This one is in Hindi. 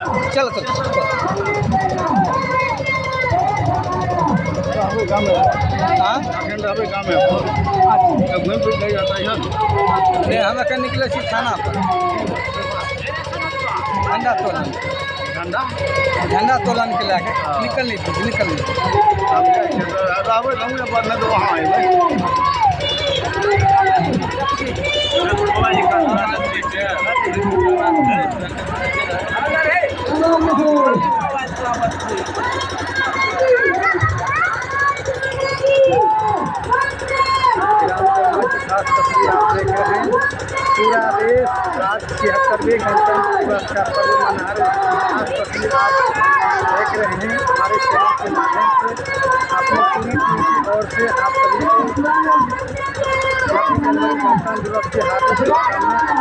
चलो चलो हम अखन निकले छी थाना पर झंडा तोलन झंडा तोलन के लैके निकल खास तस्वीर आप देख रहे हैं। पूरा देश आज 76वें गणतंत्र दिवस का पर्व मना रहे हैं। खास तस्वीर आप देख रहे हैं हमारे चैनल के माध्यम से। अपनी पूरी टीम की ओर से आप सभी को 26 जनवरी गणतंत्र दिवस की हार्दिक शुभकामनाएं।